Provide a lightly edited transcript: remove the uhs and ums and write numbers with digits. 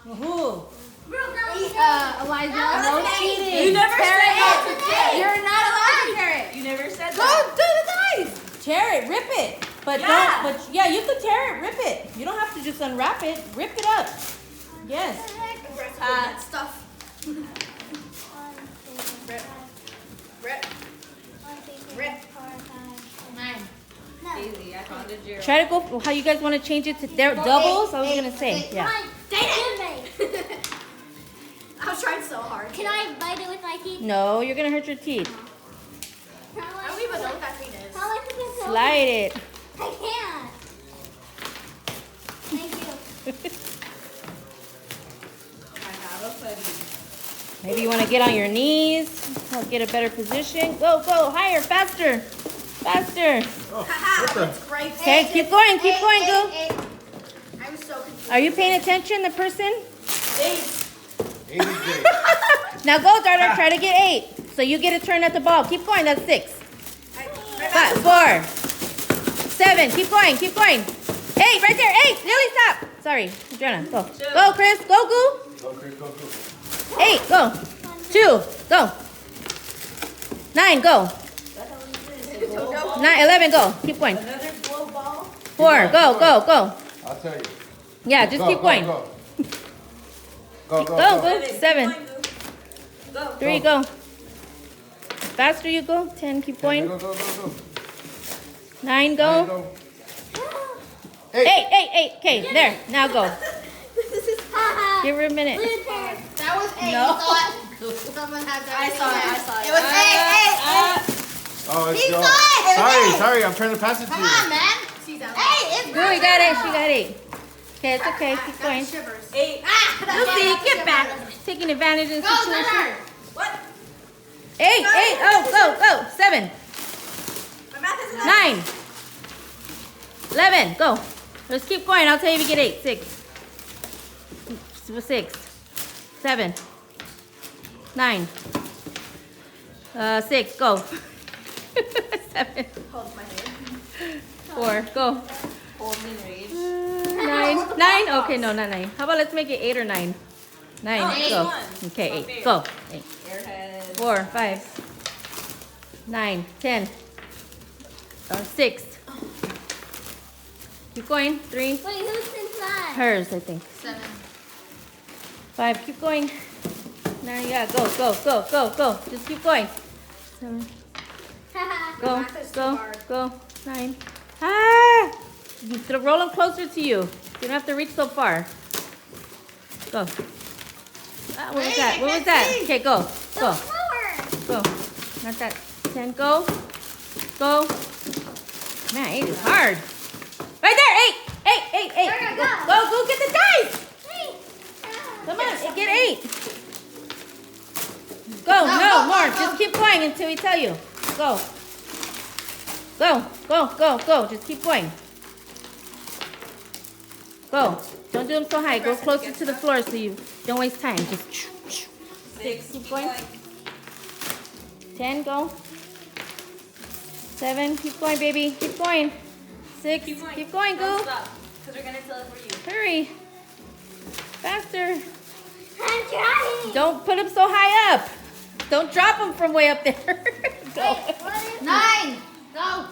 Who? Elijah. No No cheating. You never said how to tear. You're not allowed to tear it. You never said Go that. do the dice. Tear it, rip it. But Yeah. don't, but yeah, you can tear it, rip it. You don't have to just unwrap it. Rip it up. Yes. Stuff. Rip. Rip. Rip. 9. Easy, I found a 0. Try to go how you guys want to change it to their doubles. I was gonna say, yeah. I was trying so hard. Can I bite it with my teeth? No, you're gonna hurt your teeth. I don't even know what that thing is. How am I supposed to Slide it. I can't. Thank you. I have a buddy. Maybe you want to get on your knees. Get a better position. Go, go, higher, faster, faster. Haha, that's great. Okay, keep going, go. I'm so confused. Are you paying attention, the person? 8. 8 is great. Now go, Darla, try to get 8. So you get a turn at the ball. Keep going, that's 6. 4, 7, keep going. 8, right there, 8. Lily, stop. Sorry, Adriana, go. Go, Chris, go, Goo. Go, Chris, go. 8, go. 2, go. 9, go. 9, 11, go. Keep going. Another glow ball. 4, go. I'll tell you. Yeah, just keep going. Go. 7, Go. 3, go. Faster you go. 10, keep going. Go. 9, go. 8. Okay, there. Now go. Give her a minute. That was 8. No. Someone had that. I saw it. It was 8. Oh, it's He go. saw it. Sorry. I'm trying to pass it to Come you. on, man. She's out. 8 is Goo, you got it. She got 8. Okay, it's okay. Keep going. Shivers. 8. Lucy, get back. Taking advantage of the Go, situation. Leonard. What? 8. Oh, go. 7, My math isn't 9, 11, go. Let's keep going. I'll tell you if you get 8. 6, 7, 9, 6, go. 7, Hold my hand. 4, go. Hold me rage. 9. Okay, no, not 9. How about let's make it 8 or 9? 9, Oh, go. 8. Okay, Not 8, fair. go. 8. Airhead. 4, 5, 9, 10, 6. Keep going. 3. Wait, who's inside? Hers, I think. 7. 5. Keep going. 9. Yeah, go. Just keep going. 7. Go. math is too hard. Go. 9. Ah! Roll them closer to you. You don't have to reach so far. Go. Ah, what was that? Okay, go. Go. Not that. 10. Go. Man, 8 is hard. Right there. 8. Go get the dice. Come on, get 8. Go. No, more. Just keep going until we tell you. Go. Just keep going. Go. Don't do them so high. Go closer to the floor so you don't waste time. Just 6. keep going. 10, go. 7, keep going, baby. Keep going. 6, keep going, go. Stop. Because we're going to tell it for you. Hurry. Faster. I'm trying. Don't put them so high up. Don't drop them from way up there. Go. Wait, what is 9. Go.